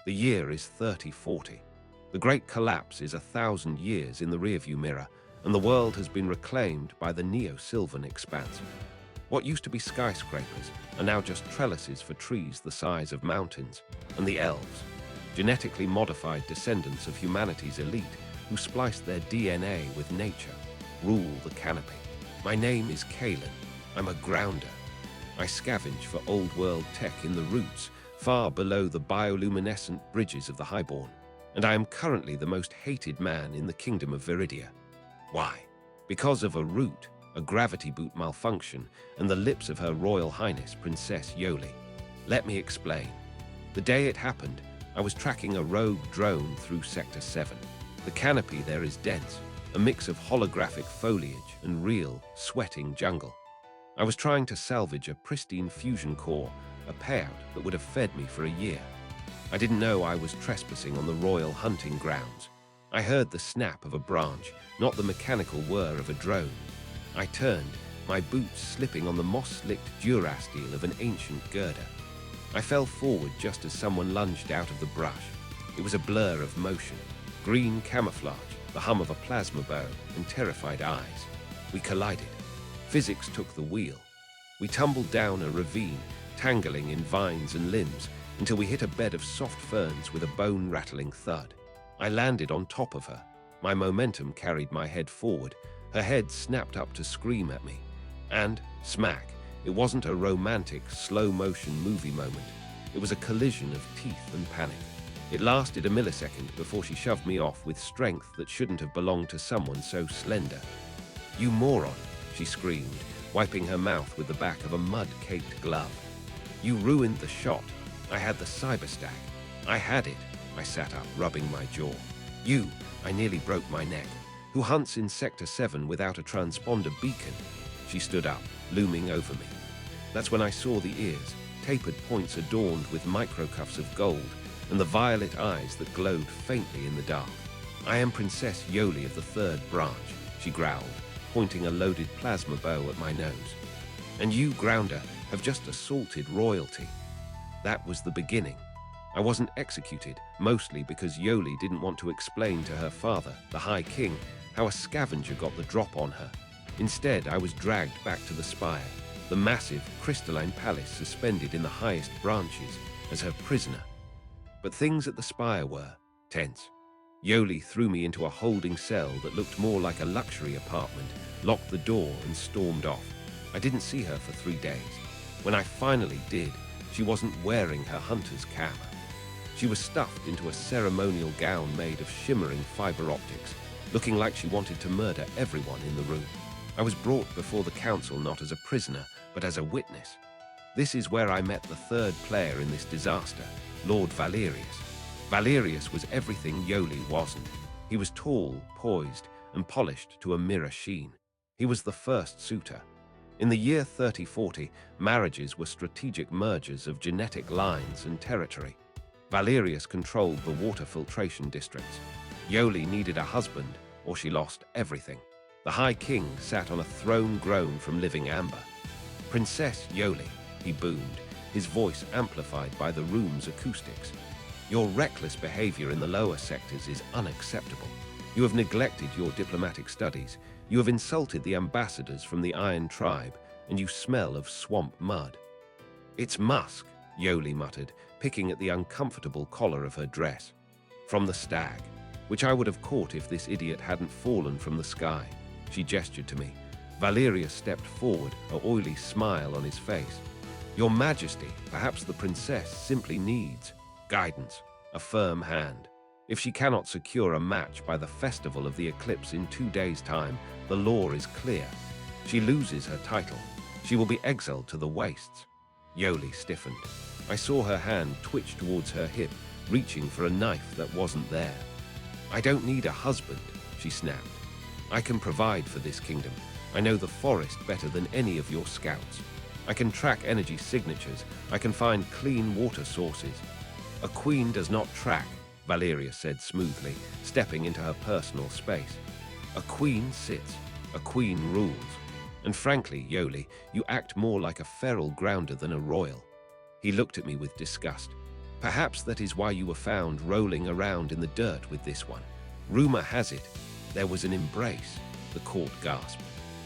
The year is 3040. The Great Collapse is 1,000 years in the rearview mirror, and the world has been reclaimed by the Neo-Sylvan expanse. What used to be skyscrapers are now just trellises for trees the size of mountains, and the elves, genetically modified descendants of humanity's elite who spliced their DNA with nature, rule the canopy. My name is Kaelen. I'm a grounder. I scavenge for old-world tech in the roots, far below the bioluminescent bridges of the highborn, and I am currently the most hated man in the kingdom of Viridia. Why? Because of a root, a gravity boot malfunction, and the lips of Her Royal Highness, Princess Yolie. Let me explain. The day it happened, I was tracking a rogue drone through Sector 7. The canopy there is dense, a mix of holographic foliage and real, sweating jungle. I was trying to salvage a pristine fusion core, a payout that would have fed me for a year. I didn't know I was trespassing on the royal hunting grounds. I heard the snap of a branch, not the mechanical whir of a drone. I turned, my boots slipping on the moss-slicked durasteel of an ancient girder. I fell forward just as someone lunged out of the brush. It was a blur of motion, green camouflage, the hum of a plasma bow, and terrified eyes. We collided. Physics took the wheel. We tumbled down a ravine, tangling in vines and limbs, until we hit a bed of soft ferns with a bone-rattling thud. I landed on top of her. My momentum carried my head forward. Her head snapped up to scream at me. And, smack, it wasn't a romantic, slow-motion movie moment. It was a collision of teeth and panic. It lasted a millisecond before she shoved me off with strength that shouldn't have belonged to someone so slender. "You moron," she screamed, wiping her mouth with the back of a mud-caked glove. "You ruined the shot. I had the cyberstack. I had it." I sat up, rubbing my jaw. "You," I nearly broke my neck, "who hunts in Sector 7 without a transponder beacon." She stood up, looming over me. That's when I saw the ears, tapered points adorned with microcuffs of gold, and the violet eyes that glowed faintly in the dark. "I am Princess Yolie of the Third Branch," she growled, pointing a loaded plasma bow at my nose. "And you, Grounder, have just assaulted royalty." That was the beginning. I wasn't executed, mostly because Yolie didn't want to explain to her father, the High King, how a scavenger got the drop on her. Instead, I was dragged back to the spire, the massive, crystalline palace suspended in the highest branches, as her prisoner. But things at the spire were tense. Yolie threw me into a holding cell that looked more like a luxury apartment, locked the door, and stormed off. I didn't see her for 3 days. When I finally did, she wasn't wearing her hunter's cap. She was stuffed into a ceremonial gown made of shimmering fiber optics, looking like she wanted to murder everyone in the room. I was brought before the council not as a prisoner, but as a witness. This is where I met the third player in this disaster, Lord Valerius. Valerius was everything Yolie wasn't. He was tall, poised, and polished to a mirror sheen. He was the first suitor. In the year 3040, marriages were strategic mergers of genetic lines and territory. Valerius controlled the water filtration districts. Yolie needed a husband, or she lost everything. The High King sat on a throne grown from living amber. "Princess Yolie," he boomed, his voice amplified by the room's acoustics. "Your reckless behavior in the lower sectors is unacceptable. You have neglected your diplomatic studies. You have insulted the ambassadors from the Iron Tribe, and you smell of swamp mud." "It's musk," Yolie muttered, picking at the uncomfortable collar of her dress. "From the stag, which I would have caught if this idiot hadn't fallen from the sky." She gestured to me. Valerius stepped forward, an oily smile on his face. "Your Majesty, perhaps the princess simply needs guidance, a firm hand. If she cannot secure a match by the festival of the Eclipse in 2 days' time, the law is clear. She loses her title. She will be exiled to the wastes." Yolie stiffened. I saw her hand twitch towards her hip, reaching for a knife that wasn't there. "I don't need a husband," she snapped. "I can provide for this kingdom. I know the forest better than any of your scouts. I can track energy signatures. I can find clean water sources." "A queen does not track," Valerius said smoothly, stepping into her personal space. "A queen sits. A queen rules. And frankly, Yolie, you act more like a feral grounder than a royal." He looked at me with disgust. Perhaps that is why you were found rolling around in the dirt with this one. Rumor has it, there was an embrace, the court gasped.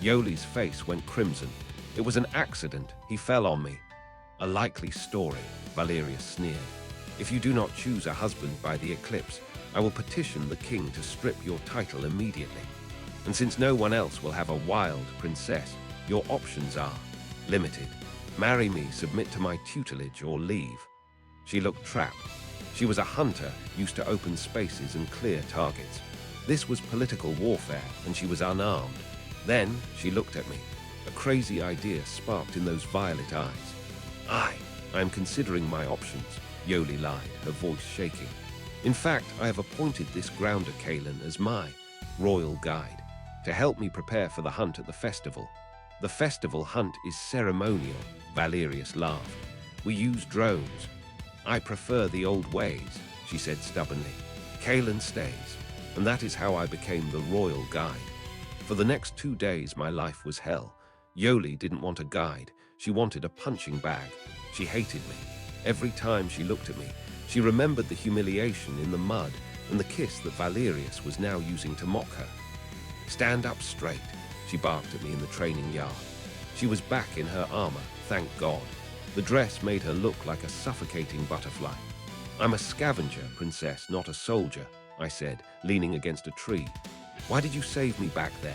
Yolie's face went crimson. It was an accident, he fell on me. A likely story, Valerius sneered. If you do not choose a husband by the eclipse, I will petition the king to strip your title immediately. And since no one else will have a wild princess, your options are limited. Marry me, submit to my tutelage, or leave. She looked trapped. She was a hunter, used to open spaces and clear targets. This was political warfare, and she was unarmed. Then she looked at me. A crazy idea sparked in those violet eyes. I am considering my options, Yolie lied, her voice shaking. In fact, I have appointed this grounder Kaelen as my royal guide, to help me prepare for the hunt at the festival. The festival hunt is ceremonial, Valerius laughed. We use drones. I prefer the old ways, she said stubbornly. Kaelen stays, and that is how I became the royal guide. For the next 2 days, my life was hell. Yolie didn't want a guide. She wanted a punching bag. She hated me. Every time she looked at me, she remembered the humiliation in the mud and the kiss that Valerius was now using to mock her. Stand up straight, she barked at me in the training yard. She was back in her armor, thank God. The dress made her look like a suffocating butterfly. I'm a scavenger, princess, not a soldier, I said, leaning against a tree. Why did you save me back there?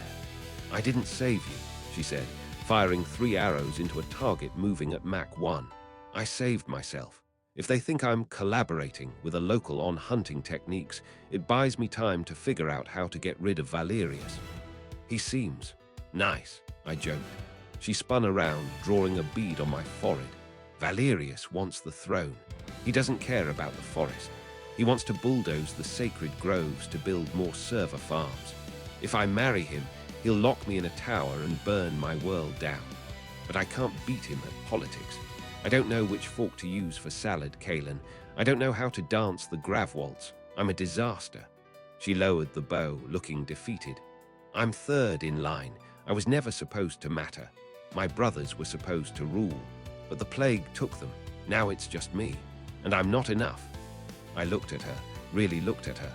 I didn't save you, she said, firing 3 arrows into a target moving at Mach 1. I saved myself. If they think I'm collaborating with a local on hunting techniques, it buys me time to figure out how to get rid of Valerius. He seems nice, I joked. She spun around, drawing a bead on my forehead. Valerius wants the throne. He doesn't care about the forest. He wants to bulldoze the sacred groves to build more server farms. If I marry him, he'll lock me in a tower and burn my world down. But I can't beat him at politics. I don't know which fork to use for salad, Kaelen. I don't know how to dance the grav waltz. I'm a disaster. She lowered the bow, looking defeated. I'm third in line. I was never supposed to matter. My brothers were supposed to rule, but the plague took them. Now it's just me, and I'm not enough. I looked at her, really looked at her.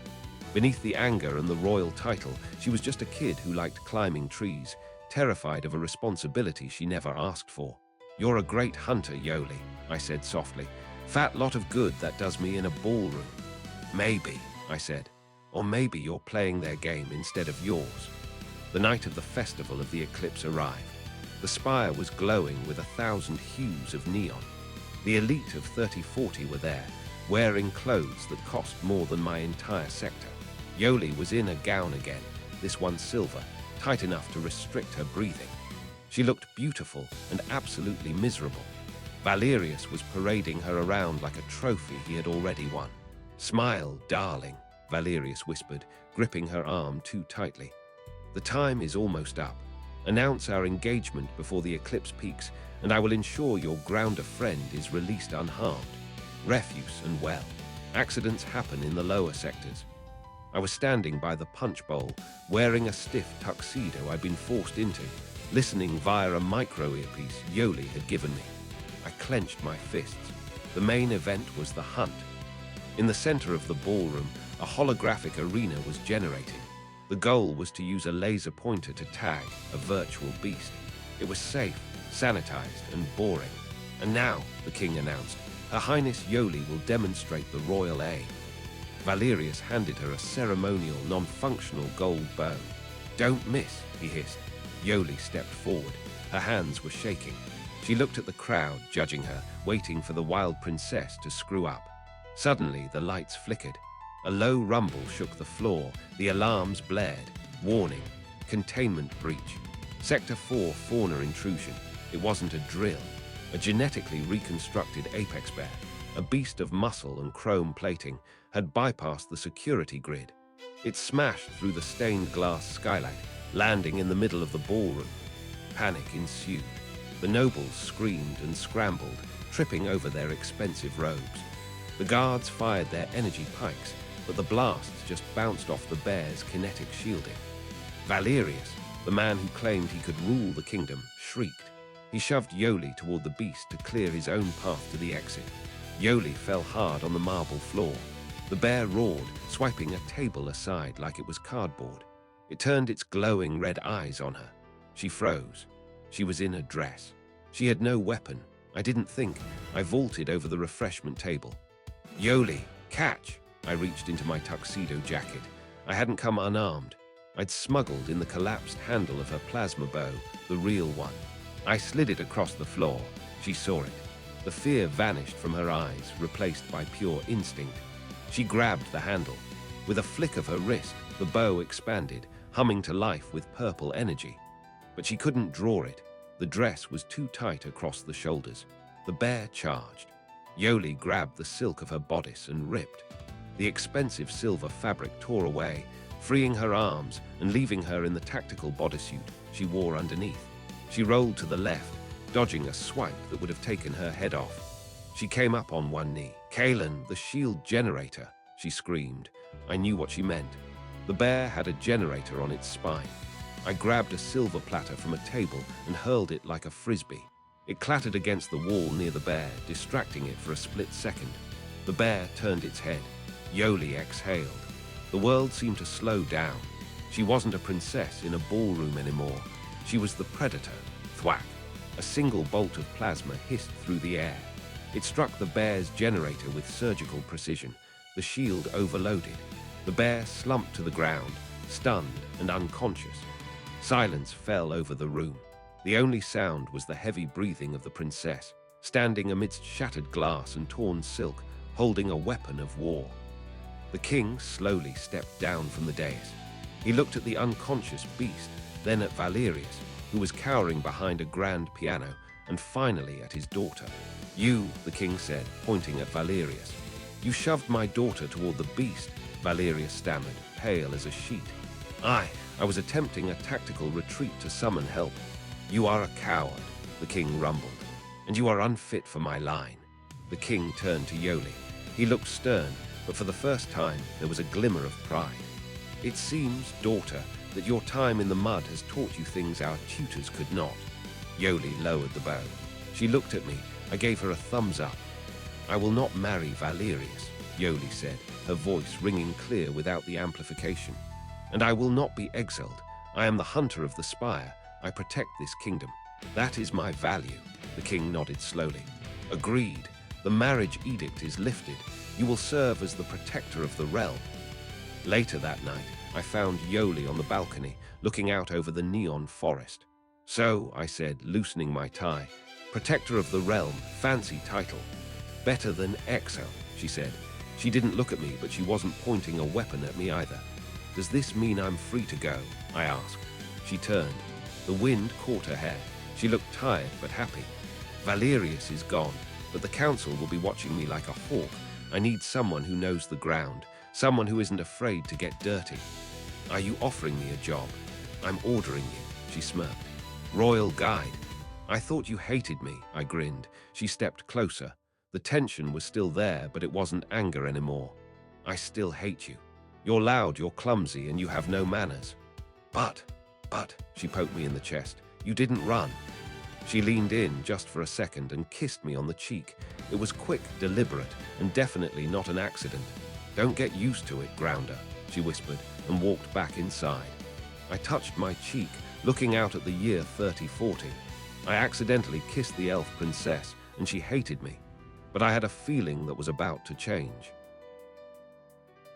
Beneath the anger and the royal title, she was just a kid who liked climbing trees, terrified of a responsibility she never asked for. You're a great hunter, Yolie, I said softly. Fat lot of good that does me in a ballroom. Maybe, I said. Or maybe you're playing their game instead of yours. The night of the festival of the eclipse arrived. The spire was glowing with 1,000 hues of neon. The elite of 30-40 were there, wearing clothes that cost more than my entire sector. Yolie was in a gown again, this one silver, tight enough to restrict her breathing. She looked beautiful and absolutely miserable. Valerius was parading her around like a trophy he had already won. Smile, darling, Valerius whispered, gripping her arm too tightly. The time is almost up. Announce our engagement before the eclipse peaks, and I will ensure your grounder friend is released unharmed. Refuse and well. Accidents happen in the lower sectors. I was standing by the punch bowl, wearing a stiff tuxedo I'd been forced into, listening via a micro earpiece Yolie had given me. I clenched my fists. The main event was the hunt. In the center of the ballroom, a holographic arena was generated. The goal was to use a laser pointer to tag a virtual beast. It was safe, sanitized, and boring. And now, the king announced, Her Highness Yolie will demonstrate the royal aim. Valerius handed her a ceremonial, non-functional gold bow. Don't miss, he hissed. Yolie stepped forward. Her hands were shaking. She looked at the crowd, judging her, waiting for the wild princess to screw up. Suddenly, the lights flickered. A low rumble shook the floor. The alarms blared. Warning. Containment breach. Sector 4 fauna intrusion. It wasn't a drill. A genetically reconstructed apex bear, a beast of muscle and chrome plating, had bypassed the security grid. It smashed through the stained glass skylight, landing in the middle of the ballroom. Panic ensued. The nobles screamed and scrambled, tripping over their expensive robes. The guards fired their energy pikes, but the blasts just bounced off the bear's kinetic shielding. Valerius, the man who claimed he could rule the kingdom, shrieked. He shoved Yolie toward the beast to clear his own path to the exit. Yolie fell hard on the marble floor. The bear roared, swiping a table aside like it was cardboard. It turned its glowing red eyes on her. She froze. She was in a dress. She had no weapon. I didn't think. I vaulted over the refreshment table. Yolie, catch! I reached into my tuxedo jacket. I hadn't come unarmed. I'd smuggled in the collapsed handle of her plasma bow, the real one. I slid it across the floor. She saw it. The fear vanished from her eyes, replaced by pure instinct. She grabbed the handle. With a flick of her wrist, the bow expanded, humming to life with purple energy. But she couldn't draw it. The dress was too tight across the shoulders. The bear charged. Yolie grabbed the silk of her bodice and ripped. The expensive silver fabric tore away, freeing her arms and leaving her in the tactical bodysuit she wore underneath. She rolled to the left, dodging a swipe that would have taken her head off. She came up on one knee. "Kaelen, the shield generator," she screamed. I knew what she meant. The bear had a generator on its spine. I grabbed a silver platter from a table and hurled it like a frisbee. It clattered against the wall near the bear, distracting it for a split second. The bear turned its head. Yolie exhaled. The world seemed to slow down. She wasn't a princess in a ballroom anymore. She was the predator. Thwack! A single bolt of plasma hissed through the air. It struck the bear's generator with surgical precision. The shield overloaded. The bear slumped to the ground, stunned and unconscious. Silence fell over the room. The only sound was the heavy breathing of the princess, standing amidst shattered glass and torn silk, holding a weapon of war. The king slowly stepped down from the dais. He looked at the unconscious beast, then at Valerius, who was cowering behind a grand piano, and finally at his daughter. "You," the king said, pointing at Valerius. "You shoved my daughter toward the beast," Valerius stammered, pale as a sheet. I was attempting a tactical retreat to summon help." "You are a coward," the king rumbled, "and you are unfit for my line." The king turned to Yolie. He looked stern, but for the first time there was a glimmer of pride. "It seems, daughter, that your time in the mud has taught you things our tutors could not." Yolie lowered the bow. She looked at me. I gave her a thumbs up. "I will not marry Valerius," Yolie said, her voice ringing clear without the amplification. "And I will not be exiled. I am the hunter of the spire. I protect this kingdom. That is my value." The king nodded slowly. "Agreed. The marriage edict is lifted. You will serve as the protector of the realm." Later that night, I found Yolie on the balcony, looking out over the neon forest. "So," I said, loosening my tie, "protector of the realm, fancy title." "Better than exile," she said. She didn't look at me, but she wasn't pointing a weapon at me either. "Does this mean I'm free to go?" I asked. She turned. The wind caught her hair. She looked tired but happy. "Valerius is gone, but the council will be watching me like a hawk. I need someone who knows the ground, someone who isn't afraid to get dirty." "Are you offering me a job?" "I'm ordering you," she smirked. "Royal guide." "I thought you hated me," I grinned. She stepped closer. The tension was still there, but it wasn't anger anymore. "I still hate you. You're loud, you're clumsy, and you have no manners." But, she poked me in the chest, "you didn't run." She leaned in just for a second and kissed me on the cheek. It was quick, deliberate, and definitely not an accident. "Don't get used to it, Grounder," she whispered, and walked back inside. I touched my cheek, looking out at the year 3040. I accidentally kissed the elf princess, and she hated me. But I had a feeling that was about to change.